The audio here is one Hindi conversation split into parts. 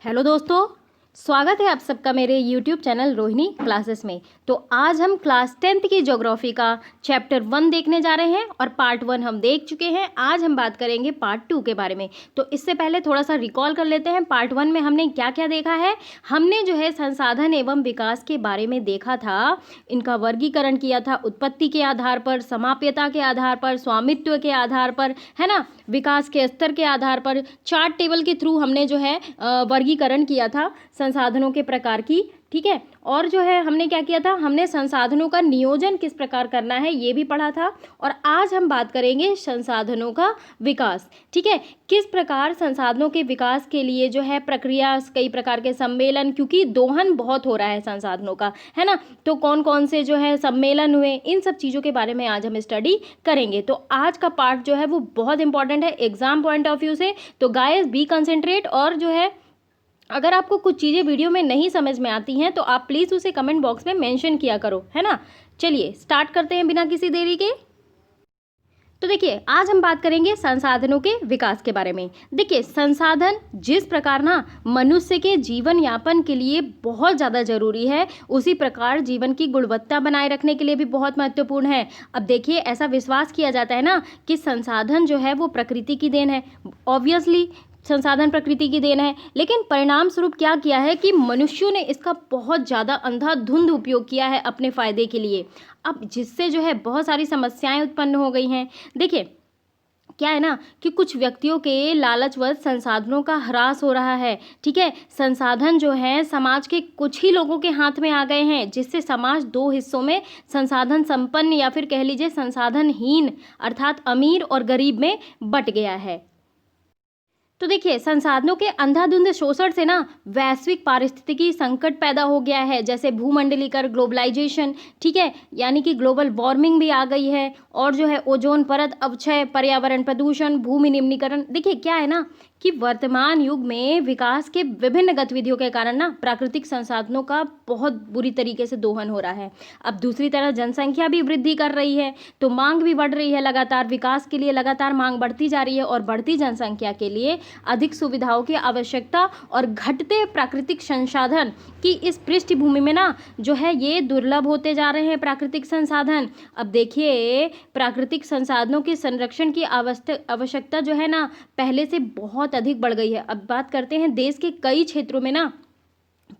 हेलो दोस्तों, स्वागत है आप सबका मेरे YouTube चैनल रोहिणी क्लासेस में। तो आज हम क्लास 10th की ज्योग्राफी का चैप्टर 1 देखने जा रहे हैं और पार्ट 1 हम देख चुके हैं। आज हम बात करेंगे पार्ट 2 के बारे में। तो इससे पहले थोड़ा सा रिकॉल कर लेते हैं, पार्ट 1 में हमने क्या क्या देखा है। हमने जो है संसाधन एवं विकास के बारे में देखा था, इनका वर्गीकरण किया था उत्पत्ति के आधार पर, समाप्यता के आधार पर, स्वामित्व के आधार पर, है ना, विकास के स्तर के आधार पर। चार्ट टेबल के थ्रू हमने जो है वर्गीकरण किया था संसाधनों के प्रकार की, ठीक है। और जो है हमने क्या किया था, हमने संसाधनों का नियोजन किस प्रकार करना है ये भी पढ़ा था। और आज हम बात करेंगे संसाधनों का विकास, ठीक है। किस प्रकार संसाधनों के विकास के लिए जो है प्रक्रिया, कई प्रकार के सम्मेलन, क्योंकि दोहन बहुत हो रहा है संसाधनों का, है ना। तो कौन कौन से जो है सम्मेलन हुए, इन सब चीज़ों के बारे में आज हम स्टडी करेंगे। तो आज का पार्ट जो है वो बहुत इंपॉर्टेंट है एग्जाम पॉइंट ऑफ व्यू से। तो गाइस बी कंसंट्रेट, और जो है अगर आपको कुछ चीज़ें वीडियो में नहीं समझ में आती हैं तो आप प्लीज़ उसे कमेंट बॉक्स में मेंशन किया करो, है ना। चलिए स्टार्ट करते हैं बिना किसी देरी के। तो देखिए आज हम बात करेंगे संसाधनों के विकास के बारे में। देखिए संसाधन जिस प्रकार ना मनुष्य के जीवन यापन के लिए बहुत ज़्यादा जरूरी है, उसी प्रकार जीवन की गुणवत्ता बनाए रखने के लिए भी बहुत महत्वपूर्ण है। अब देखिए ऐसा विश्वास किया जाता है ना कि संसाधन जो है वो प्रकृति की देन है। ऑब्वियसली संसाधन प्रकृति की देन है, लेकिन परिणाम स्वरूप क्या किया है कि मनुष्यों ने इसका बहुत ज़्यादा अंधाधुंध उपयोग किया है अपने फ़ायदे के लिए। अब जिससे जो है बहुत सारी समस्याएं उत्पन्न हो गई हैं। देखिए क्या है ना कि कुछ व्यक्तियों के लालचवश संसाधनों का ह्रास हो रहा है, ठीक है। संसाधन जो है समाज के कुछ ही लोगों के हाथ में आ गए हैं, जिससे समाज दो हिस्सों में, संसाधन संपन्न या फिर कह लीजिए संसाधनहीन अर्थात अमीर और गरीब में बट गया है। तो देखिए संसाधनों के अंधाधुंध शोषण से ना वैश्विक पारिस्थितिकी संकट पैदा हो गया है, जैसे भूमंडलीकरण, ग्लोबलाइजेशन, ठीक है, यानी कि ग्लोबल वार्मिंग भी आ गई है। और जो है ओजोन परत अवक्षय, पर्यावरण प्रदूषण, भूमि निम्नीकरण। देखिए क्या है ना कि वर्तमान युग में विकास के विभिन्न गतिविधियों के कारण ना प्राकृतिक संसाधनों का बहुत बुरी तरीके से दोहन हो रहा है। अब दूसरी तरफ जनसंख्या भी वृद्धि कर रही है, तो मांग भी बढ़ रही है लगातार, विकास के लिए लगातार मांग बढ़ती जा रही है। और बढ़ती जनसंख्या के लिए अधिक सुविधाओं की आवश्यकता और घटते प्राकृतिक संसाधन की इस पृष्ठभूमि में ना जो है ये दुर्लभ होते जा रहे हैं प्राकृतिक संसाधन। अब देखिए प्राकृतिक संसाधनों के संरक्षण की आवश्यकता जो है ना पहले से बहुत अधिक बढ़ गई है। अब बात करते हैं देश के कई क्षेत्रों में ना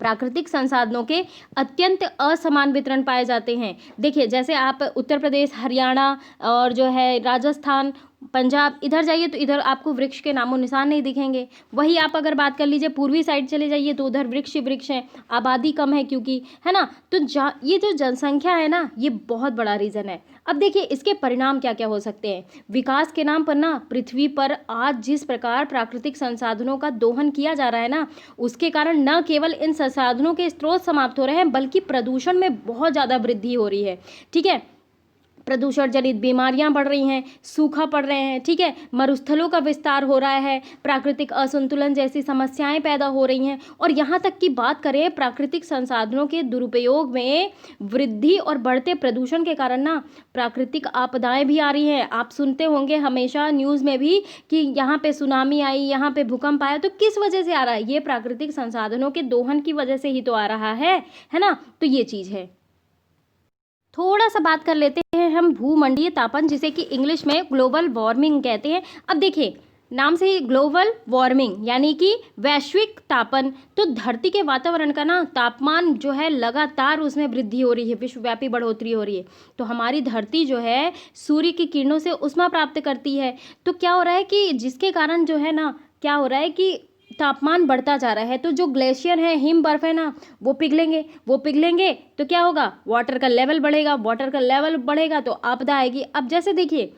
प्राकृतिक संसाधनों के अत्यंत असमान वितरण पाए जाते हैं। देखिए जैसे आप उत्तर प्रदेश, हरियाणा और जो है राजस्थान, पंजाब, इधर जाइए तो इधर आपको वृक्ष के नामो निशान नहीं दिखेंगे। वही आप अगर बात कर लीजिए पूर्वी साइड चले जाइए तो उधर वृक्ष ही वृक्ष हैं, आबादी कम है क्योंकि, है ना। तो ये जो जनसंख्या है ना ये बहुत बड़ा रीज़न है। अब देखिए इसके परिणाम क्या क्या हो सकते हैं। विकास के नाम पर ना पृथ्वी पर आज जिस प्रकार प्राकृतिक संसाधनों का दोहन किया जा रहा है ना, उसके कारण न केवल इन संसाधनों के स्रोत समाप्त हो रहे हैं बल्कि प्रदूषण में बहुत ज़्यादा वृद्धि हो रही है, ठीक है। प्रदूषण जनित बीमारियां बढ़ रही हैं, सूखा पड़ रहे हैं, ठीक है, मरुस्थलों का विस्तार हो रहा है, प्राकृतिक असंतुलन जैसी समस्याएं पैदा हो रही हैं। और यहाँ तक की बात करें प्राकृतिक संसाधनों के दुरुपयोग में वृद्धि और बढ़ते प्रदूषण के कारण ना प्राकृतिक आपदाएं भी आ रही हैं। आप सुनते होंगे हमेशा न्यूज़ में भी कि यहाँ पे सुनामी आई, यहाँ पे भूकंप आया। तो किस वजह से आ रहा है? ये प्राकृतिक संसाधनों के दोहन की वजह से ही तो आ रहा है ना। तो ये चीज़ है। थोड़ा सा बात कर लेते हैं हम भूमंडलीय तापन, जिसे कि इंग्लिश में ग्लोबल वार्मिंग कहते हैं। अब देखिए नाम से ही ग्लोबल वार्मिंग यानी कि वैश्विक तापन, तो धरती के वातावरण का ना तापमान जो है लगातार उसमें वृद्धि हो रही है, विश्वव्यापी बढ़ोतरी हो रही है। तो हमारी धरती जो है सूर्य की किरणों से ऊष्मा प्राप्त करती है। तो क्या हो रहा है कि जिसके कारण जो है ना क्या हो रहा है कि तापमान बढ़ता जा रहा है। तो जो ग्लेशियर है, हिम बर्फ है ना, वो पिघलेंगे तो क्या होगा, वाटर का लेवल बढ़ेगा, वाटर का लेवल बढ़ेगा तो आपदा आएगी। अब जैसे देखिए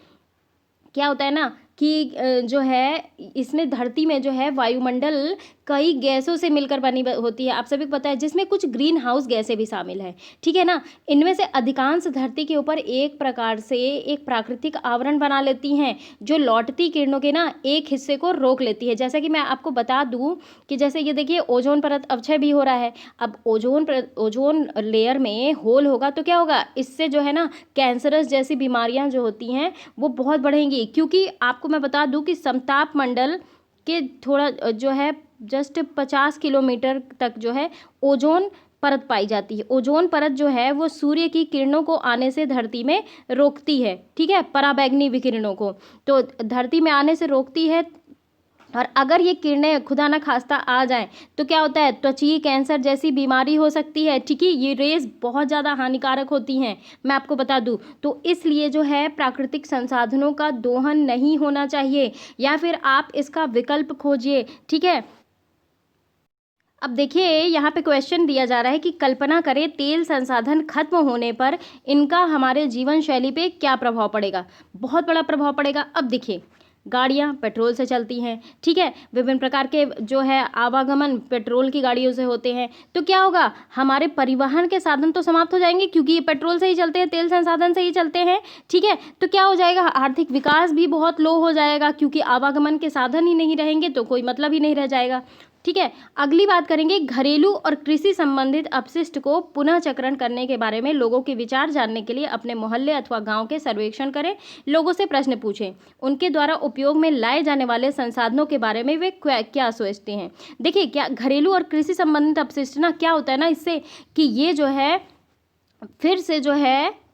क्या होता है ना कि जो है इसमें धरती में जो है वायुमंडल कई गैसों से मिलकर बनी होती है, आप सभी को पता है, जिसमें कुछ ग्रीन हाउस गैसें भी शामिल हैं, ठीक है ना। इनमें से अधिकांश धरती के ऊपर एक प्रकार से एक प्राकृतिक आवरण बना लेती हैं जो लौटती किरणों के ना एक हिस्से को रोक लेती है। जैसे कि मैं आपको बता दूं कि जैसे ये देखिए ओजोन परत अवक्षय भी हो रहा है। अब ओजोन लेयर में होल होगा तो क्या होगा, इससे जो है ना कैंसरस जैसी बीमारियां जो होती हैं वो बहुत बढ़ेंगी। क्योंकि आपको मैं बता दूं कि समताप मंडल के थोड़ा जो है जस्ट 50 किलोमीटर तक जो है ओजोन परत पाई जाती है। ओजोन परत जो है वो सूर्य की किरणों को आने से धरती में रोकती है, ठीक है, पराबैंगनी विकिरणों को तो धरती में आने से रोकती है। और अगर ये किरणें खुदा न खास्ता आ जाएं तो क्या होता है, त्वचीय कैंसर जैसी बीमारी हो सकती है, ठीक है। ये रेज बहुत ज़्यादा हानिकारक होती हैं, मैं आपको बता दूं। तो इसलिए जो है प्राकृतिक संसाधनों का दोहन नहीं होना चाहिए, या फिर आप इसका विकल्प खोजिए, ठीक है। अब देखिए यहाँ पे क्वेश्चन दिया जा रहा है कि कल्पना करें तेल संसाधन खत्म होने पर इनका हमारे जीवन शैली पे क्या प्रभाव पड़ेगा। बहुत बड़ा प्रभाव पड़ेगा। अब देखिए गाड़ियाँ पेट्रोल से चलती हैं, ठीक है, विभिन्न प्रकार के जो है आवागमन पेट्रोल की गाड़ियों से होते हैं, तो क्या होगा, हमारे परिवहन के साधन तो समाप्त हो जाएंगे क्योंकि ये पेट्रोल से ही चलते हैं, तेल संसाधन से ही चलते हैं, ठीक है। तो क्या हो जाएगा, आर्थिक विकास भी बहुत लो हो जाएगा क्योंकि आवागमन के साधन ही नहीं रहेंगे तो कोई मतलब ही नहीं रह जाएगा, ठीक है। अगली बात करेंगे घरेलू और कृषि संबंधित अपशिष्ट को पुनः चक्रण करने के बारे में लोगों के विचार जानने के लिए अपने मोहल्ले अथवा गांव के सर्वेक्षण करें, लोगों से प्रश्न पूछें, उनके द्वारा उपयोग में लाए जाने वाले संसाधनों के बारे में वे क्या सोचते हैं। देखिए क्या घरेलू और कृषि संबंधित अपशिष्ट ना क्या होता है ना, इससे कि ये जो है फिर से जो है,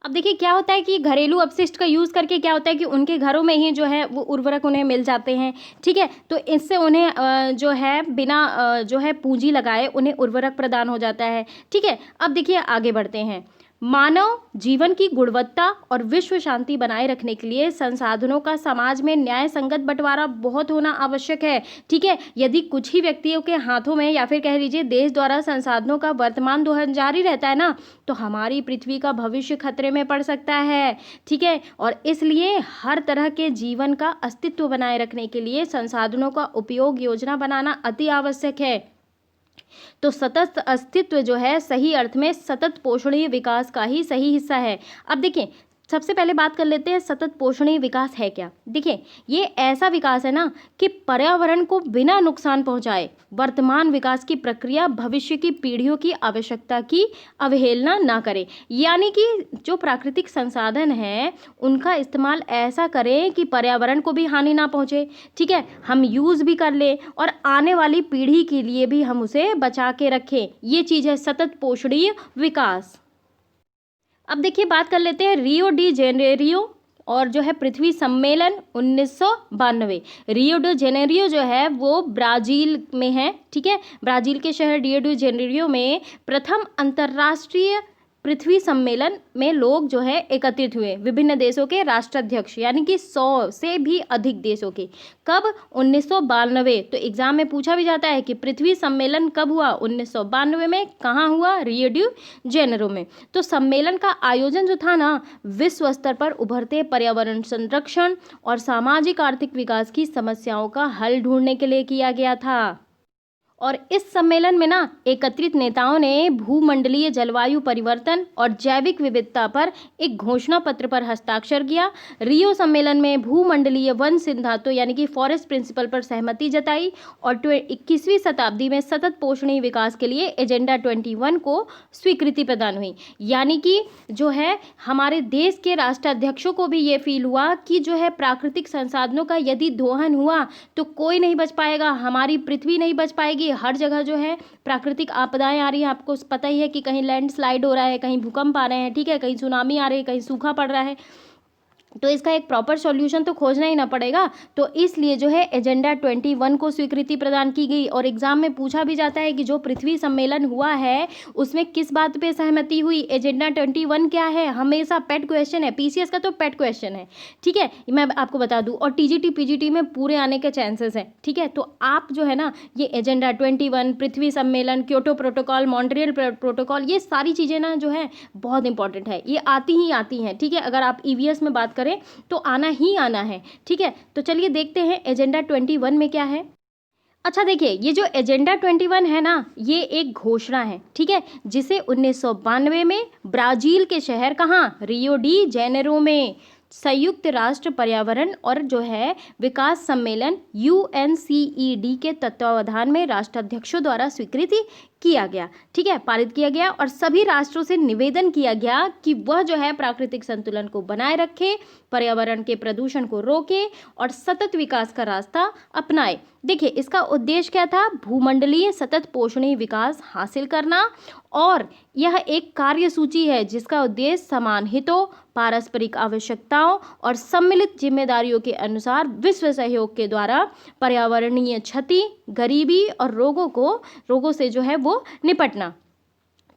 अब देखिए क्या होता है कि घरेलू अपशिष्ट का यूज़ करके क्या होता है कि उनके घरों में ही जो है वो उर्वरक उन्हें मिल जाते हैं, ठीक है। तो इससे उन्हें जो है बिना जो है पूंजी लगाए उन्हें उर्वरक प्रदान हो जाता है, ठीक है। अब देखिए आगे बढ़ते हैं। मानव जीवन की गुणवत्ता और विश्व शांति बनाए रखने के लिए संसाधनों का समाज में न्याय संगत बंटवारा बहुत होना आवश्यक है, ठीक है। यदि कुछ ही व्यक्तियों के हाथों में या फिर कह लीजिए देश द्वारा संसाधनों का वर्तमान दोहन जारी रहता है ना, तो हमारी पृथ्वी का भविष्य खतरे में पड़ सकता है, ठीक है। और इसलिए हर तरह के जीवन का अस्तित्व बनाए रखने के लिए संसाधनों का उपयोग योजना बनाना अति आवश्यक है। तो सतत अस्तित्व जो है सही अर्थ में सतत पोषणीय विकास का ही सही हिस्सा है। अब देखिए सबसे पहले बात कर लेते हैं सतत पोषणीय विकास है क्या। देखिए ये ऐसा विकास है ना कि पर्यावरण को बिना नुकसान पहुंचाए वर्तमान विकास की प्रक्रिया भविष्य की पीढ़ियों की आवश्यकता की अवहेलना ना करे, यानी कि जो प्राकृतिक संसाधन है उनका इस्तेमाल ऐसा करें कि पर्यावरण को भी हानि ना पहुंचे, ठीक है, हम यूज़ भी कर ले और आने वाली पीढ़ी के लिए भी हम उसे बचा के रखें। ये चीज़ है सतत पोषणीय विकास। अब देखिए बात कर लेते हैं रियो डी जेनेरियो और जो है पृथ्वी सम्मेलन 1992। रियो डी जेनेरियो जो है वो ब्राज़ील में है, ठीक है। ब्राज़ील के शहर रियो डी जेनेरियो में प्रथम अंतर्राष्ट्रीय पृथ्वी सम्मेलन में लोग जो है एकत्रित हुए, विभिन्न देशों के राष्ट्राध्यक्ष यानी कि 100 से भी अधिक देशों के। कब, 1992। तो एग्जाम में पूछा भी जाता है कि पृथ्वी सम्मेलन कब हुआ, 1992 में। कहाँ हुआ, रियो डी जेनेरो में। तो सम्मेलन का आयोजन जो था ना विश्व स्तर पर उभरते पर्यावरण संरक्षण और सामाजिक आर्थिक विकास की समस्याओं का हल ढूंढने के लिए किया गया था। और इस सम्मेलन में ना एकत्रित नेताओं ने भूमंडलीय जलवायु परिवर्तन और जैविक विविधता पर एक घोषणा पत्र पर हस्ताक्षर किया। रियो सम्मेलन में भूमंडलीय वन सिद्धांतों तो यानी कि फॉरेस्ट प्रिंसिपल पर सहमति जताई और 21वीं शताब्दी में सतत पोषणीय विकास के लिए एजेंडा 21 को स्वीकृति प्रदान हुई। यानी कि जो है हमारे देश के राष्ट्राध्यक्षों को भी ये फील हुआ कि जो है प्राकृतिक संसाधनों का यदि दोहन हुआ तो कोई नहीं बच पाएगा, हमारी पृथ्वी नहीं बच पाएगी। हर जगह जो है प्राकृतिक आपदाएं आ रही हैं, आपको पता ही है कि कहीं लैंडस्लाइड हो रहा है, कहीं भूकंप आ रहे हैं, ठीक है, कहीं सुनामी आ रही है, कहीं सूखा पड़ रहा है। तो इसका एक प्रॉपर सॉल्यूशन तो खोजना ही ना पड़ेगा। तो इसलिए जो है एजेंडा 21 को स्वीकृति प्रदान की गई। और एग्जाम में पूछा भी जाता है कि जो पृथ्वी सम्मेलन हुआ है उसमें किस बात पे सहमति हुई, एजेंडा 21 क्या है, हमेशा पेट क्वेश्चन है, पीसीएस का तो पेट क्वेश्चन है, ठीक है, मैं आपको बता दूं। और टीजीटी पीजीटी में पूरे आने के चांसेस हैं, ठीक है। तो आप जो है ना ये एजेंडा 21, पृथ्वी सम्मेलन, क्योटो प्रोटोकॉल, मॉन्ट्रियल प्रोटोकॉल, ये सारी चीज़ें ना जो है बहुत इंपॉर्टेंट है, ये आती ही हैं, ठीक है। अगर आप ईवीएस में बात करें तो आना ही आना है, ठीक है। तो चलिए देखते हैं एजेंडा 21 में क्या है। अच्छा देखिए ये जो एजेंडा 21 है ना ये एक घोषणा है, ठीक है, जिसे 1992 में ब्राजील के शहर कहाँ, रियो डी जेनेरो में संयुक्त राष्ट्र पर्यावरण और जो है विकास सम्मेलन UNCED के तत्वावधान में राष्ट्राध्यक्षों द्वारा स्वीकृति किया गया, ठीक है, पारित किया गया और सभी राष्ट्रों से निवेदन किया गया कि वह जो है प्राकृतिक संतुलन को बनाए रखे, पर्यावरण के प्रदूषण को रोके और सतत विकास का रास्ता अपनाए। देखिए, इसका उद्देश्य क्या था? भूमंडलीय सतत पोषणीय विकास हासिल करना, और यह एक कार्यसूची है जिसका उद्देश्य समान हितों, पारस्परिक आवश्यकताओं और सम्मिलित जिम्मेदारियों के अनुसार विश्व सहयोग के द्वारा पर्यावरणीय क्षति, गरीबी और रोगों से जो है वो निपटना।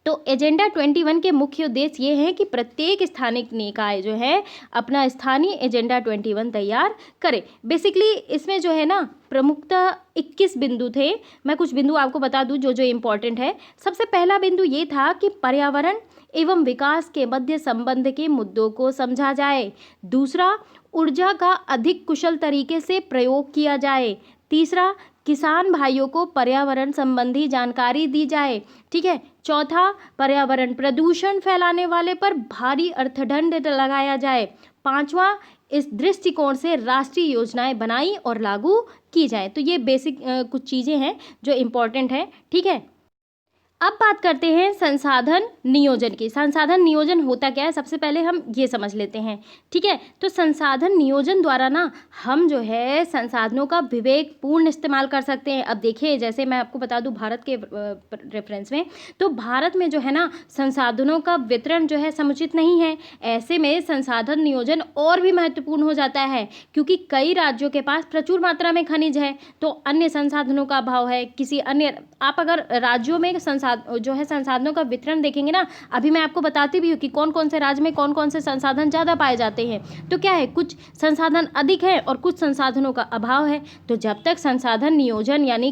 तो एजेंडा 21 के मुख्य उद्देश्य ये हैं कि प्रत्येक स्थानिक निकाय जो है अपना स्थानीय एजेंडा 21 तैयार करे। बेसिकली इसमें जो है ना प्रमुखतः 21 बिंदु थे। मैं कुछ बिंदु आपको बता दूं जो इम्पोर्टेंट है। सबसे पहला बिंदु ये था कि पर्यावरण एवं विकास के मध्य संबंध के मुद्दों को समझा जाए। दूसरा, ऊर्जा का अधिक कुशल तरीके से प्रयोग किया जाए। तीसरा, किसान भाइयों को पर्यावरण संबंधी जानकारी दी जाए, ठीक है। चौथा, पर्यावरण प्रदूषण फैलाने वाले पर भारी अर्थदंड लगाया जाए। पांचवा, इस दृष्टिकोण से राष्ट्रीय योजनाएं बनाई और लागू की जाए। तो ये बेसिक कुछ चीज़ें हैं जो इम्पोर्टेंट है, ठीक है। अब बात करते हैं संसाधन नियोजन की। संसाधन नियोजन होता क्या है, सबसे पहले हम ये समझ लेते हैं, ठीक है। तो संसाधन नियोजन द्वारा ना हम जो है संसाधनों का विवेकपूर्ण इस्तेमाल कर सकते हैं। अब देखिए, जैसे मैं आपको बता दूं भारत के रेफरेंस में, तो भारत में जो है ना संसाधनों का वितरण जो है समुचित नहीं है। ऐसे में संसाधन नियोजन और भी महत्वपूर्ण हो जाता है, क्योंकि कई राज्यों के पास प्रचुर मात्रा में खनिज है तो अन्य संसाधनों का अभाव है। किसी अन्य, आप अगर राज्यों में जो है संसाधनों का वितरण देखेंगे ना, अभी मैं आपको बताती भी हूँ कि कौन कौन से राज्य में कौन कौन से संसाधन ज़्यादा पाए जाते हैं। तो क्या है, कुछ संसाधन अधिक है और कुछ संसाधनों का अभाव है। तो जब तक संसाधन नियोजन यानी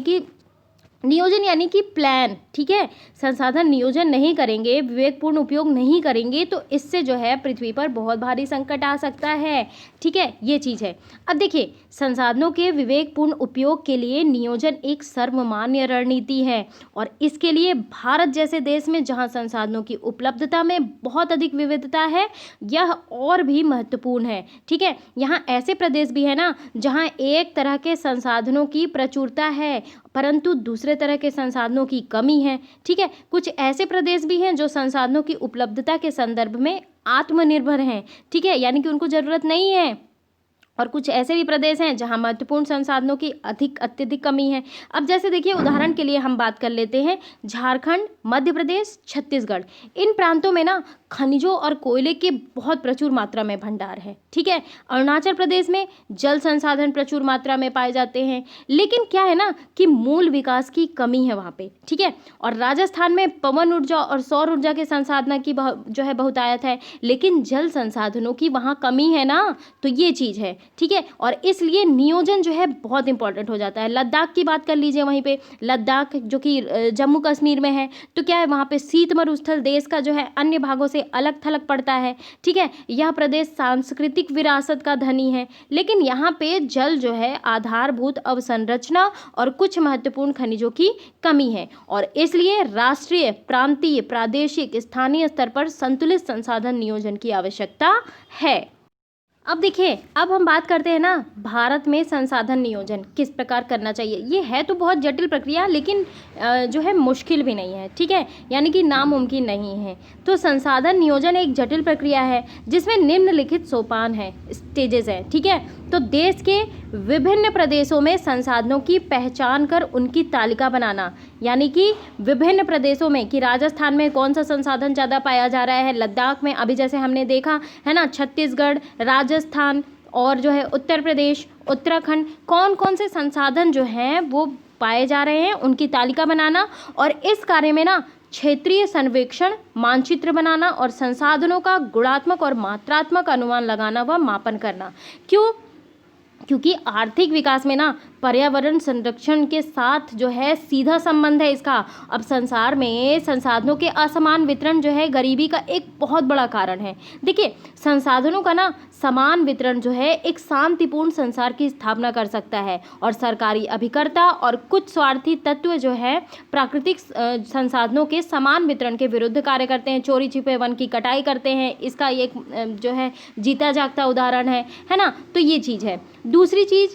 कि प्लान, ठीक है, संसाधन नियोजन नहीं करेंगे, विवेकपूर्ण उपयोग नहीं करेंगे, तो इससे जो है पृथ्वी पर बहुत भारी संकट आ सकता है, ठीक है, ये चीज़ है। अब देखिए, संसाधनों के विवेकपूर्ण उपयोग के लिए नियोजन एक सर्वमान्य रणनीति है, और इसके लिए भारत जैसे देश में जहां संसाधनों की उपलब्धता में बहुत अधिक विविधता है, यह और भी महत्वपूर्ण है, ठीक है। यहाँ ऐसे प्रदेश भी है ना जहाँ एक तरह के संसाधनों की प्रचुरता है परंतु दूसरे तरह के संसाधनों की कमी है, ठीक है। कुछ ऐसे प्रदेश भी हैं जो संसाधनों की उपलब्धता के संदर्भ में आत्मनिर्भर हैं, ठीक है, यानी कि उनको ज़रूरत नहीं है, और कुछ ऐसे भी प्रदेश हैं जहां महत्वपूर्ण संसाधनों की अत्यधिक कमी है। अब जैसे देखिए, उदाहरण के लिए हम बात कर लेते हैं झारखंड, मध्य प्रदेश, छत्तीसगढ़। इन प्रांतों में ना खनिजों और कोयले के बहुत प्रचुर मात्रा में भंडार है, ठीक है। अरुणाचल प्रदेश में जल संसाधन प्रचुर मात्रा में पाए जाते हैं, लेकिन क्या है ना कि मूल विकास की कमी है वहाँ पे, ठीक है। और राजस्थान में पवन ऊर्जा और सौर ऊर्जा के संसाधन की जो है बहुतायत है, लेकिन जल संसाधनों की वहाँ कमी है ना, तो ये चीज़ है, ठीक है। और इसलिए नियोजन जो है बहुत इंपॉर्टेंट हो जाता है। लद्दाख की बात कर लीजिए, वहीं पे लद्दाख जो कि जम्मू कश्मीर में है, तो क्या है वहाँ पे शीत मरुस्थल देश का जो है अन्य भागों से अलग थलग पड़ता है, ठीक है। यह प्रदेश सांस्कृतिक विरासत का धनी है, लेकिन यहाँ पे जल जो है आधारभूत अवसंरचना और कुछ महत्वपूर्ण खनिजों की कमी है, और इसलिए राष्ट्रीय, प्रांतीय, प्रादेशिक, स्थानीय स्तर पर संतुलित संसाधन नियोजन की आवश्यकता है। अब देखिए, अब हम बात करते हैं ना भारत में संसाधन नियोजन किस प्रकार करना चाहिए। ये है तो बहुत जटिल प्रक्रिया, लेकिन जो है मुश्किल भी नहीं है, ठीक है, यानी कि नामुमकिन नहीं है। तो संसाधन नियोजन एक जटिल प्रक्रिया है जिसमें निम्नलिखित सोपान है, स्टेजेस हैं, ठीक है। तो देश के विभिन्न प्रदेशों में संसाधनों की पहचान कर उनकी तालिका बनाना, यानी कि विभिन्न प्रदेशों में कि राजस्थान में कौन सा संसाधन ज़्यादा पाया जा रहा है, लद्दाख में अभी जैसे हमने देखा है ना, छत्तीसगढ़, राजस्थान और जो है उत्तर प्रदेश, उत्तराखंड, कौन कौन से संसाधन जो हैं वो पाए जा रहे हैं, उनकी तालिका बनाना, और इस कार्य में ना क्षेत्रीय सर्वेक्षण, मानचित्र बनाना और संसाधनों का गुणात्मक और मात्रात्मक अनुमान लगाना व मापन करना। क्योंकि आर्थिक विकास में ना पर्यावरण संरक्षण के साथ जो है सीधा संबंध है इसका। अब संसार में संसाधनों के असमान वितरण जो है गरीबी का एक बहुत बड़ा कारण है। देखिए, संसाधनों का ना समान वितरण जो है एक शांतिपूर्ण संसार की स्थापना कर सकता है, और सरकारी अभिकर्ता और कुछ स्वार्थी तत्व जो है प्राकृतिक संसाधनों के समान वितरण के विरुद्ध कार्य करते हैं, चोरी छिपे वन की कटाई करते हैं। इसका एक जो है जीता जागता उदाहरण है ना। तो ये चीज़ है। दूसरी चीज़,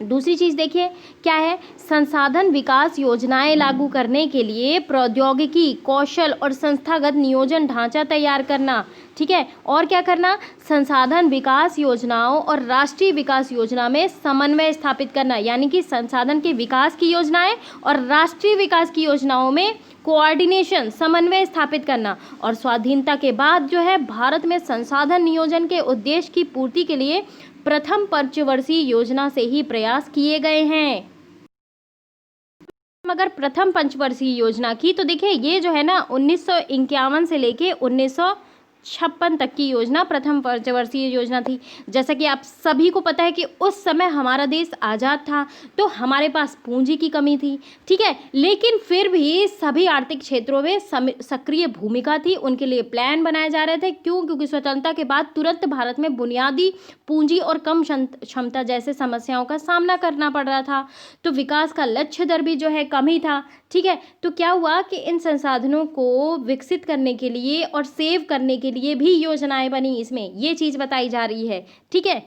दूसरी चीज़ देखिए क्या है, संसाधन विकास योजनाएं लागू करने के लिए प्रौद्योगिकी, कौशल और संस्थागत नियोजन ढांचा तैयार करना। ठीक है, और क्या करना, संसाधन विकास योजनाओं और राष्ट्रीय विकास योजना में समन्वय स्थापित करना, यानी कि संसाधन के विकास की योजनाएं और राष्ट्रीय विकास की योजनाओं में कोऑर्डिनेशन, समन्वय स्थापित करना। और स्वाधीनता के बाद जो है भारत में संसाधन नियोजन के उद्देश्य की पूर्ति के लिए प्रथम पंचवर्षीय योजना से ही प्रयास किए गए हैं। अगर प्रथम पंचवर्षीय योजना की तो देखिए ये जो है ना 1951 से लेके 1956 तक की योजना प्रथम पंचवर्षीय योजना थी। जैसा कि आप सभी को पता है कि उस समय हमारा देश आज़ाद था, तो हमारे पास पूंजी की कमी थी। ठीक है, लेकिन फिर भी सभी आर्थिक क्षेत्रों में सक्रिय भूमिका थी, उनके लिए प्लान बनाए जा रहे थे। क्यों? क्योंकि स्वतंत्रता के बाद तुरंत भारत में बुनियादी पूंजी और कम क्षमता जैसे समस्याओं का सामना करना पड़ रहा था, तो विकास का लक्ष्य दर भी जो है कम ही था। ठीक है, तो क्या हुआ कि इन संसाधनों को विकसित करने के लिए और सेव करने के लिए भी योजनाएं बनी, इसमें ये चीज़ बताई जा रही है। ठीक है,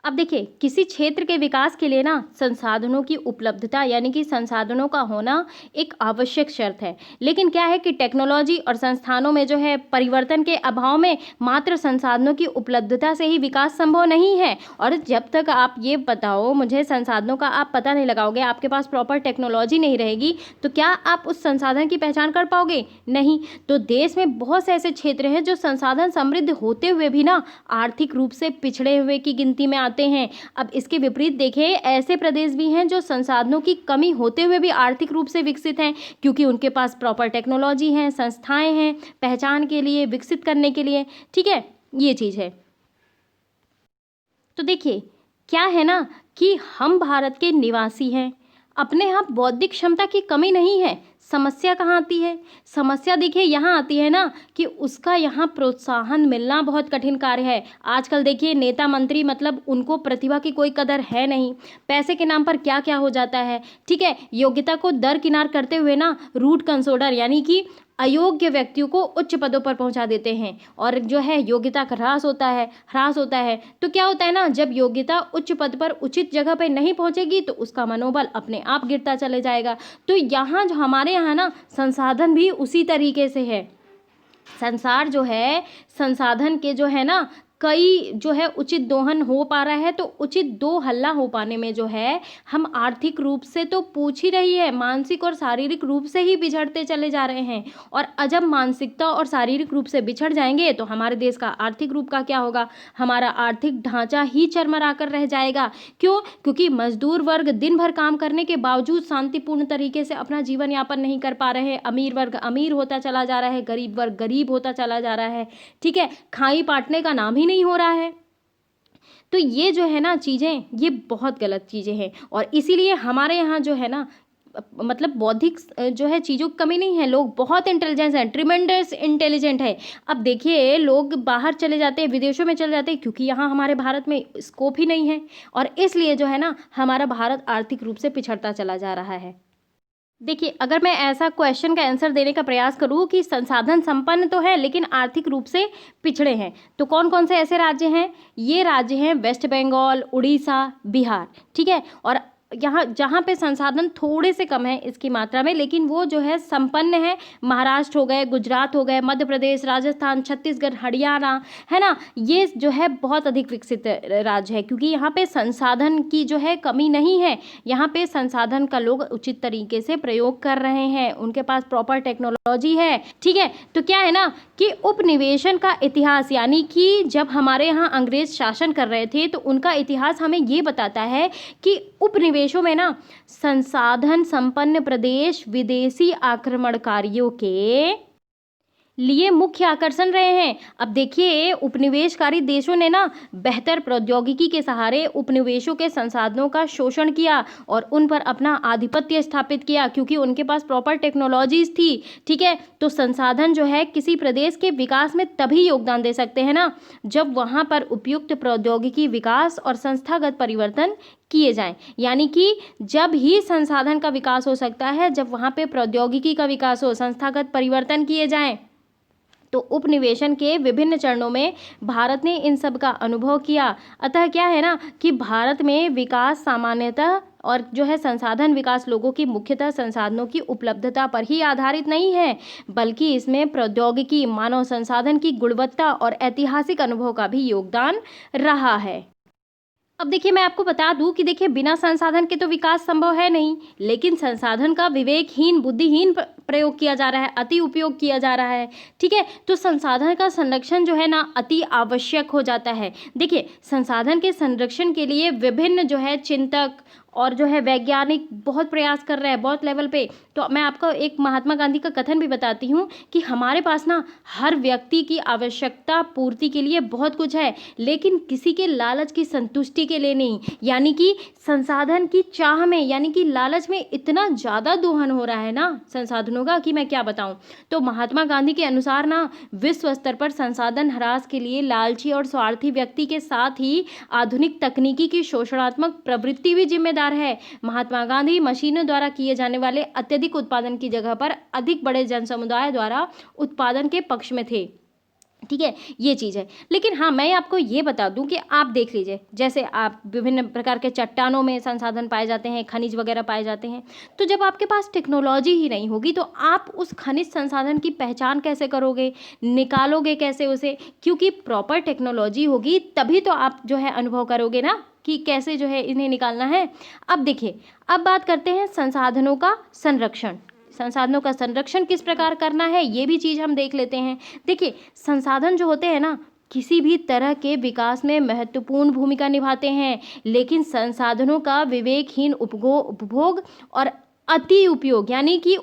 अब देखिए किसी क्षेत्र के विकास के लिए ना संसाधनों की उपलब्धता यानी कि संसाधनों का होना एक आवश्यक शर्त है। लेकिन क्या है कि टेक्नोलॉजी और संस्थानों में जो है परिवर्तन के अभाव में मात्र संसाधनों की उपलब्धता से ही विकास संभव नहीं है। और जब तक आप ये बताओ मुझे संसाधनों का आप पता नहीं लगाओगे, आपके पास प्रॉपर टेक्नोलॉजी नहीं रहेगी, तो क्या आप उस संसाधन की पहचान कर पाओगे? नहीं। तो देश में बहुत से ऐसे क्षेत्र हैं जो संसाधन समृद्ध होते हुए भी ना आर्थिक रूप से पिछड़े हुए की गिनती में आते हैं। अब इसके विपरीत देखें, ऐसे प्रदेश भी हैं जो संसाधनों की कमी होते हुए भी आर्थिक रूप से विकसित हैं, क्योंकि उनके पास प्रॉपर टेक्नोलॉजी है, संस्थाएं हैं पहचान के लिए, विकसित करने के लिए। ठीक है, ये चीज़ है। तो देखिए क्या है ना कि हम भारत के निवासी हैं, अपने यहाँ बौद्धिक क्षमता की कमी नहीं है। समस्या कहाँ आती है? समस्या देखिए यहाँ आती है ना कि उसका यहाँ प्रोत्साहन मिलना बहुत कठिन कार्य है। आजकल देखिए नेता मंत्री मतलब उनको प्रतिभा की कोई कदर है नहीं, पैसे के नाम पर क्या क्या हो जाता है। ठीक है, योग्यता को दरकिनार करते हुए ना रूट कंसोडर यानी कि अयोग्य व्यक्तियों को उच्च पदों पर पहुंचा देते हैं, और जो है योग्यता का ह्रास होता है। तो क्या होता है ना, जब योग्यता उच्च पद पर उचित जगह पर नहीं पहुंचेगी तो उसका मनोबल अपने आप गिरता चले जाएगा। तो यहाँ जो हमारे यहाँ ना संसाधन भी उसी तरीके से है। संसार जो है संसाधन के जो है ना कई जो है उचित दोहन हो पा रहा है, तो उचित दो हल्ला हो पाने में जो है हम आर्थिक रूप से तो पूछ ही रही है, मानसिक और शारीरिक रूप से ही बिछड़ते चले जा रहे हैं। और जब मानसिकता और शारीरिक रूप से बिछड़ जाएंगे तो हमारे देश का आर्थिक रूप का क्या होगा? हमारा आर्थिक ढांचा ही चरमरा कर रह जाएगा। क्यों? क्योंकि मजदूर वर्ग दिन भर काम करने के बावजूद शांतिपूर्ण तरीके से अपना जीवन यापन नहीं कर पा रहे हैं। अमीर वर्ग अमीर होता चला जा रहा है, गरीब वर्ग गरीब होता चला जा रहा है। ठीक है, खाई पाटने का नाम ही नहीं हो रहा है। तो ये जो है ना चीज़ें, ये बहुत गलत चीज़ें हैं, और इसीलिए हमारे यहाँ जो है ना मतलब बौद्धिक जो है चीज़ों की कमी नहीं है, लोग बहुत इंटेलिजेंस हैं, ट्रिमेंडस इंटेलिजेंट है। अब देखिए लोग बाहर चले जाते हैं, विदेशों में चले जाते हैं, क्योंकि यहाँ हमारे भारत में स्कोप ही नहीं है, और इसलिए जो है ना हमारा भारत आर्थिक रूप से पिछड़ता चला जा रहा है। देखिए अगर मैं ऐसा क्वेश्चन का आंसर देने का प्रयास करूं कि संसाधन संपन्न तो है लेकिन आर्थिक रूप से पिछड़े हैं, तो कौन कौन से ऐसे राज्य हैं? ये राज्य हैं वेस्ट बंगाल, उड़ीसा, बिहार। ठीक है, और यहाँ जहाँ पे संसाधन थोड़े से कम है इसकी मात्रा में, लेकिन वो जो है संपन्न है, महाराष्ट्र हो गए, गुजरात हो गए, मध्य प्रदेश, राजस्थान, छत्तीसगढ़, हरियाणा, है ना, ये जो है बहुत अधिक विकसित राज्य है, क्योंकि यहाँ पे संसाधन की जो है कमी नहीं है। यहाँ पे संसाधन का लोग उचित तरीके से प्रयोग कर रहे हैं, उनके पास प्रॉपर टेक्नोलॉजी है। ठीक है, तो क्या है ना कि उपनिवेशन का इतिहास, यानी कि जब हमारे यहाँ अंग्रेज शासन कर रहे थे तो उनका इतिहास हमें ये बताता है कि उपनिवेशों में ना संसाधन संपन्न प्रदेश विदेशी आक्रमणकारियों के लिए मुख्य आकर्षण रहे हैं। अब देखिए उपनिवेशकारी देशों ने ना बेहतर प्रौद्योगिकी के सहारे उपनिवेशों के संसाधनों का शोषण किया और उन पर अपना आधिपत्य स्थापित किया, क्योंकि उनके पास प्रॉपर टेक्नोलॉजीज थी। ठीक है, तो संसाधन जो है किसी प्रदेश के विकास में तभी योगदान दे सकते हैं ना जब वहाँ पर उपयुक्त प्रौद्योगिकी विकास और संस्थागत परिवर्तन किए जाएं। यानी कि जब ही संसाधन का विकास हो सकता है जब वहाँ पे प्रौद्योगिकी का विकास हो, संस्थागत परिवर्तन किए जाएं। तो उपनिवेशन के विभिन्न चरणों में भारत ने इन सब का अनुभव किया। अतः क्या है ना कि भारत में विकास सामान्यतः और जो है संसाधन विकास लोगों की मुख्यतः संसाधनों की उपलब्धता पर ही आधारित नहीं है, बल्कि इसमें प्रौद्योगिकी, मानव संसाधन की गुणवत्ता और ऐतिहासिक अनुभव का भी योगदान रहा है। अब देखिए, मैं आपको बता दूं कि देखिए बिना संसाधन के तो विकास संभव है नहीं, लेकिन संसाधन का विवेकहीन, बुद्धिहीन प्रयोग किया जा रहा है, अति उपयोग किया जा रहा है। ठीक है, तो संसाधन का संरक्षण जो है ना अति आवश्यक हो जाता है। देखिए, संसाधन के संरक्षण के लिए विभिन्न जो है चिंतक और जो है वैज्ञानिक बहुत प्रयास कर रहे हैं, बहुत लेवल पे। तो मैं आपको एक महात्मा गांधी का कथन भी बताती हूँ कि हमारे पास ना हर व्यक्ति की आवश्यकता पूर्ति के लिए बहुत कुछ है, लेकिन किसी के लालच की संतुष्टि के लिए नहीं। यानी कि संसाधन की चाह में, यानी कि लालच में इतना ज़्यादा दोहन हो रहा है ना संसाधनों का कि मैं क्या बताऊँ। तो महात्मा गांधी के अनुसार ना विश्व स्तर पर संसाधन ह्रास के लिए लालची और स्वार्थी व्यक्ति के साथ ही आधुनिक तकनीकी की शोषणात्मक प्रवृत्ति भी जिम्मेदार है। महात्मा गांधी मशीनों द्वारा किए जाने वाले अत्यधिक उत्पादन की जगह पर अधिक बड़े जनसमुदाय द्वारा उत्पादन के पक्ष में थे। ठीक है, ये चीज़ है। लेकिन हाँ, मैं आपको ये बता दूं कि आप देख लीजिए, जैसे आप विभिन्न प्रकार के चट्टानों में संसाधन पाए जाते हैं, खनिज वगैरह पाए जाते हैं। तो जब आपके पास टेक्नोलॉजी ही नहीं होगी तो आप उस खनिज संसाधन की पहचान कैसे करोगे, निकालोगे कैसे उसे? क्योंकि प्रॉपर टेक्नोलॉजी होगी तभी तो आप जो है अनुभव करोगे ना कि कैसे जो है इन्हें निकालना है। अब देखिए, अब बात करते हैं संसाधनों का संरक्षण। संसाधनों का संरक्षण किस प्रकार करना है ये भी चीज़ हम देख लेते हैं। देखिए, संसाधन जो होते हैं ना किसी भी तरह के विकास में महत्वपूर्ण भूमिका निभाते हैं, लेकिन संसाधनों का विवेकहीन उपभोग और अति उपयोग, यानी कि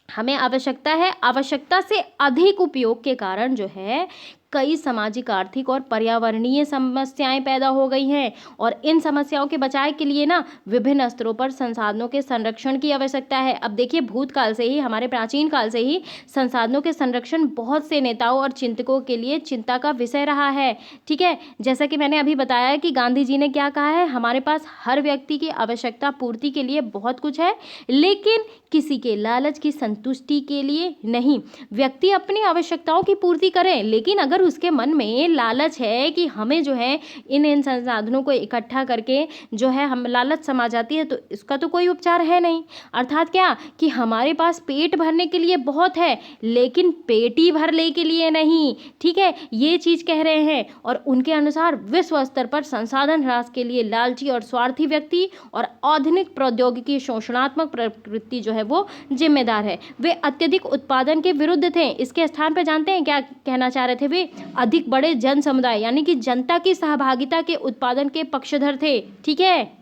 हमें आवश्यकता है, आवश्यकता से अधिक उपयोग के कारण जो है कई सामाजिक, आर्थिक और पर्यावरणीय समस्याएं पैदा हो गई हैं। और इन समस्याओं के बचाव के लिए ना विभिन्न स्तरों पर संसाधनों के संरक्षण की आवश्यकता है। अब देखिए, भूतकाल से ही, हमारे प्राचीन काल से ही संसाधनों के संरक्षण बहुत से नेताओं और चिंतकों के लिए चिंता का विषय रहा है। ठीक है, जैसा कि मैंने अभी बताया कि गांधी जी ने क्या कहा है, हमारे पास हर व्यक्ति की आवश्यकता पूर्ति के लिए बहुत कुछ है, लेकिन किसी के लालच की संतुष्टि के लिए नहीं। व्यक्ति अपनी आवश्यकताओं की पूर्ति करे, लेकिन अगर उसके मन में लालच है कि हमें जो है इन संसाधनों को इकट्ठा करके जो है हम लालच समा जाती है, तो इसका तो कोई उपचार है नहीं। अर्थात क्या कि हमारे पास पेट भरने के लिए बहुत है, लेकिन पेटी भरने के लिए नहीं। ठीक है, ये चीज कह रहे हैं। और उनके अनुसार विश्व स्तर पर संसाधन ह्रास के लिए लालची और स्वार्थी व्यक्ति और आधुनिक प्रौद्योगिकी शोषणात्मक प्रवृत्ति जो है वो जिम्मेदार है। वे अत्यधिक उत्पादन के विरुद्ध थे। इसके स्थान पर जानते हैं क्या कहना चाह रहे थे वे? अधिक बड़े जन समुदाय, यानी कि जनता की सहभागिता के उत्पादन के पक्षधर थे। ठीक है,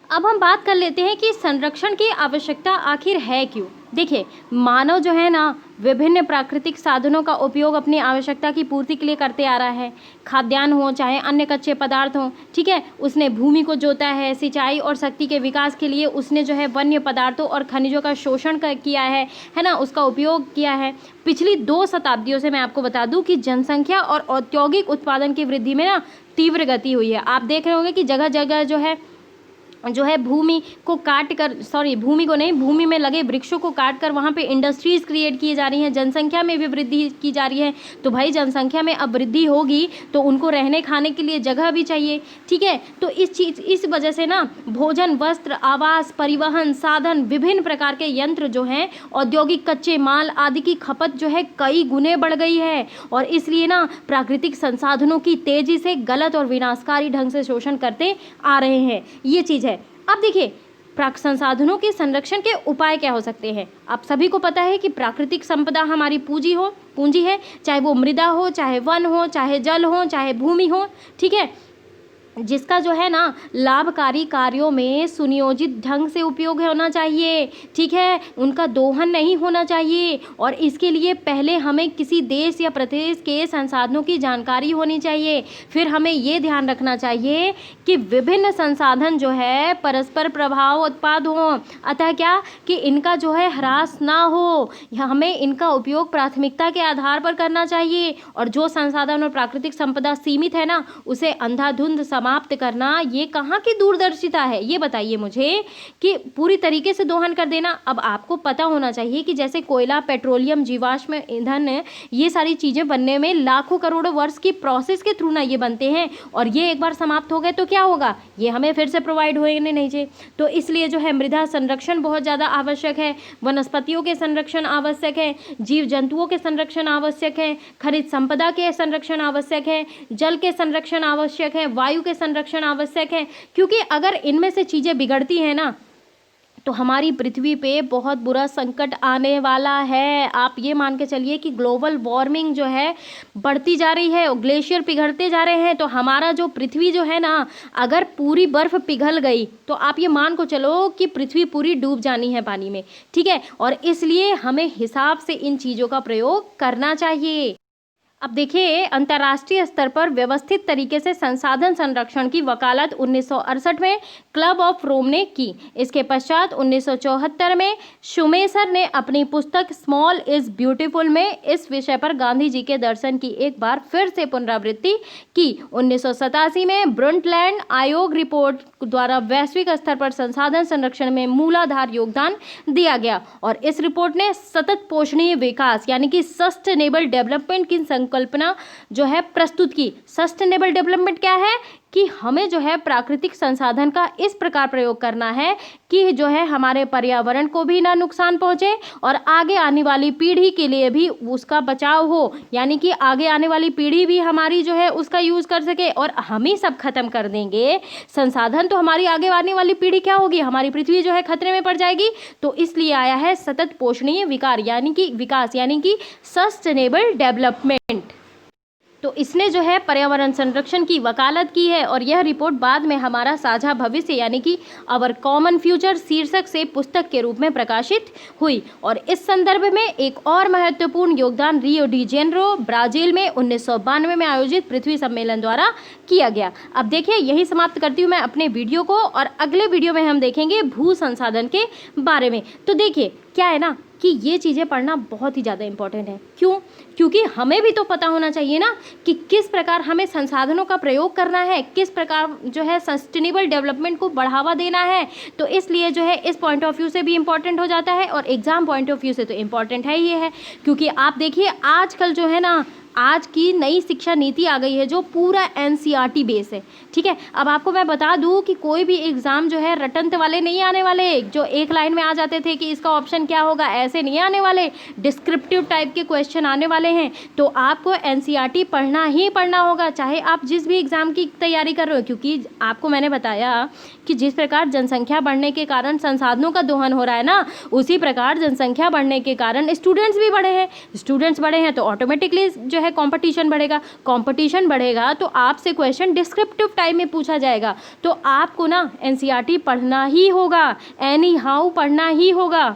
अब हम बात कर लेते हैं कि संरक्षण की आवश्यकता आखिर है क्यों। देखिए, मानव जो है ना विभिन्न प्राकृतिक साधनों का उपयोग अपनी आवश्यकता की पूर्ति के लिए करते आ रहा है। खाद्यान्न हो चाहे अन्य कच्चे पदार्थ हों, ठीक है, उसने भूमि को जोता है, सिंचाई और शक्ति के विकास के लिए उसने जो है वन्य पदार्थों और खनिजों का शोषण किया है ना, उसका उपयोग किया है। पिछली 2 शताब्दियों से मैं आपको बता दूं कि जनसंख्या और औद्योगिक उत्पादन की वृद्धि में ना तीव्र गति हुई है। आप देख रहे होंगे कि जगह जगह जो है भूमि को काट कर, भूमि को नहीं, भूमि में लगे वृक्षों को काट कर वहाँ पे इंडस्ट्रीज़ क्रिएट की जा रही हैं। जनसंख्या में भी वृद्धि की जा रही है। तो भाई जनसंख्या में अब वृद्धि होगी तो उनको रहने खाने के लिए जगह भी चाहिए। ठीक है, तो इस वजह से ना भोजन, वस्त्र, आवास, परिवहन साधन, विभिन्न प्रकार के यंत्र जो हैं, औद्योगिक कच्चे माल आदि की खपत जो है कई गुने बढ़ गई है। और इसलिए ना प्राकृतिक संसाधनों की तेजी से गलत और विनाशकारी ढंग से शोषण करते आ रहे हैं। ये चीज़ है। अब देखिए, संसाधनों के संरक्षण के उपाय क्या हो सकते हैं। आप सभी को पता है कि प्राकृतिक संपदा हमारी पूंजी है, चाहे वो मृदा हो, चाहे वन हो, चाहे जल हो, चाहे भूमि हो। ठीक है, जिसका जो है ना लाभकारी कार्यों में सुनियोजित ढंग से उपयोग होना चाहिए। ठीक है, उनका दोहन नहीं होना चाहिए। और इसके लिए पहले हमें किसी देश या प्रदेश के संसाधनों की जानकारी होनी चाहिए। फिर हमें ये ध्यान रखना चाहिए कि विभिन्न संसाधन जो है परस्पर प्रभाव उत्पाद हों, अतः क्या कि इनका जो है ह्रास ना हो। हमें इनका उपयोग प्राथमिकता के आधार पर करना चाहिए। और जो संसाधन और प्राकृतिक संपदा सीमित है ना, उसे अंधाधुंध समाप्त करना ये कहाँ की दूरदर्शिता है? ये बताइए मुझे कि पूरी तरीके से दोहन कर देना। अब आपको पता होना चाहिए कि जैसे कोयला, पेट्रोलियम, जीवाश्म ईंधन, ये सारी चीज़ें बनने में लाखों करोड़ों वर्ष की प्रोसेस के थ्रू ना ये बनते हैं, और ये एक बार समाप्त हो गए तो क्या होगा? ये हमें फिर से प्रोवाइड होने नहीं चाहिए। तो इसलिए जो है मृदा संरक्षण बहुत ज़्यादा आवश्यक है, वनस्पतियों के संरक्षण आवश्यक है, जीव जंतुओं के संरक्षण आवश्यक है, खनिज संपदा के संरक्षण आवश्यक है, जल के संरक्षण आवश्यक है, वायु के संरक्षण आवश्यक है। क्योंकि अगर इनमें से चीज़ें बिगड़ती हैं ना तो हमारी पृथ्वी पे बहुत बुरा संकट आने वाला है। आप ये मान के चलिए कि ग्लोबल वार्मिंग जो है बढ़ती जा रही है, ग्लेशियर पिघलते जा रहे हैं, तो हमारा जो पृथ्वी जो है ना, अगर पूरी बर्फ़ पिघल गई तो आप ये मान को चलो कि पृथ्वी पूरी डूब जानी है पानी में, ठीक है। और इसलिए हमें हिसाब से इन चीज़ों का प्रयोग करना चाहिए। अब देखिए, अंतर्राष्ट्रीय स्तर पर व्यवस्थित तरीके से संसाधन संरक्षण की वकालत 1968 में क्लब ऑफ रोम ने की। इसके पश्चात 1974 में शुमेसर ने अपनी पुस्तक स्मॉल इज ब्यूटीफुल में इस विषय पर गांधी जी के दर्शन की एक बार फिर से पुनरावृत्ति की। 1987 में ब्रुंटलैंड आयोग रिपोर्ट द्वारा वैश्विक स्तर पर संसाधन संरक्षण में मूलाधार योगदान दिया गया, और इस रिपोर्ट ने सतत पोषणीय विकास यानी कि सस्टेनेबल डेवलपमेंट की कल्पना जो है प्रस्तुत की। सस्टेनेबल डेवलपमेंट क्या है? कि हमें जो है प्राकृतिक संसाधन का इस प्रकार प्रयोग करना है कि जो है हमारे पर्यावरण को भी ना नुकसान पहुंचे और आगे आने वाली पीढ़ी के लिए भी उसका बचाव हो, यानी कि आगे आने वाली पीढ़ी भी हमारी जो है उसका यूज़ कर सके। और हम ही सब खत्म कर देंगे संसाधन तो हमारी आगे आने वाली पीढ़ी क्या होगी? हमारी पृथ्वी जो है खतरे में पड़ जाएगी। तो इसलिए आया है सतत पोषणीय विकास यानी कि सस्टेनेबल डेवलपमेंट। तो इसने जो है पर्यावरण संरक्षण की वकालत की है, और यह रिपोर्ट बाद में हमारा साझा भविष्य यानी कि अवर कॉमन फ्यूचर शीर्षक से पुस्तक के रूप में प्रकाशित हुई। और इस संदर्भ में एक और महत्वपूर्ण योगदान रियो डी जेनेरो ब्राजील में 1992 में आयोजित पृथ्वी सम्मेलन द्वारा किया गया। अब देखिए, यही समाप्त करती हूँ मैं अपने वीडियो को, और अगले वीडियो में हम देखेंगे भू संसाधन के बारे में। तो देखिए क्या है ना कि ये चीज़ें पढ़ना बहुत ही ज़्यादा इम्पॉर्टेंट है। क्यों? क्योंकि हमें भी तो पता होना चाहिए ना कि किस प्रकार हमें संसाधनों का प्रयोग करना है, किस प्रकार जो है सस्टेनेबल डेवलपमेंट को बढ़ावा देना है। तो इसलिए जो है इस पॉइंट ऑफ व्यू से भी इम्पॉर्टेंट हो जाता है, और एग्ज़ाम पॉइंट ऑफ व्यू से तो इम्पॉर्टेंट है ही है। क्योंकि आप देखिए आजकल जो है ना, आज की नई शिक्षा नीति आ गई है जो पूरा एनसीईआरटी बेस है, ठीक है। अब आपको मैं बता दूं कि कोई भी एग्ज़ाम जो है रटंत वाले नहीं आने वाले, जो एक लाइन में आ जाते थे कि इसका ऑप्शन क्या होगा, ऐसे नहीं आने वाले। डिस्क्रिप्टिव टाइप के क्वेश्चन आने वाले हैं। तो आपको एनसीईआरटी पढ़ना ही पढ़ना होगा, चाहे आप जिस भी एग्ज़ाम की तैयारी कर रहे हो। क्योंकि आपको मैंने बताया कि जिस प्रकार जनसंख्या बढ़ने के कारण संसाधनों का दोहन हो रहा है ना, उसी प्रकार जनसंख्या बढ़ने के कारण स्टूडेंट्स भी बढ़े हैं। स्टूडेंट्स बढ़े हैं तो ऑटोमेटिकली जो है कंपटीशन बढ़ेगा। कंपटीशन बढ़ेगा तो आपसे क्वेश्चन डिस्क्रिप्टिव टाइप में पूछा जाएगा। तो आपको ना एनसीईआरटी पढ़ना ही होगा, एनी हाउ पढ़ना ही होगा।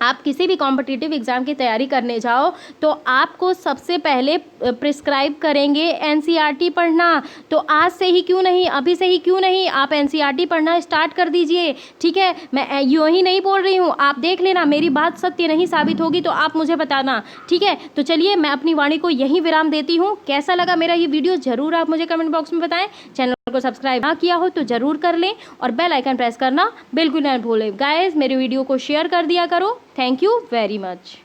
आप किसी भी कॉम्पिटिटिव एग्ज़ाम की तैयारी करने जाओ तो आपको सबसे पहले प्रिस्क्राइब करेंगे एनसीईआरटी पढ़ना। तो आज से ही क्यों नहीं, अभी से ही क्यों नहीं, आप एनसीईआरटी पढ़ना स्टार्ट कर दीजिए, ठीक है। मैं यूँ ही नहीं बोल रही हूँ, आप देख लेना, मेरी बात सत्य नहीं साबित होगी तो आप मुझे बताना, ठीक है। तो चलिए मैं अपनी वाणी को यहीं विराम देती हूँ। कैसा लगा मेरा ये वीडियो ज़रूर आप मुझे कमेंट बॉक्स में बताएं। चैनल को सब्सक्राइब ना किया हो तो ज़रूर कर लें, और बेल आइकन प्रेस करना बिल्कुल ना भूलें। गाइस मेरे वीडियो को शेयर कर दिया करो। Thank you very much.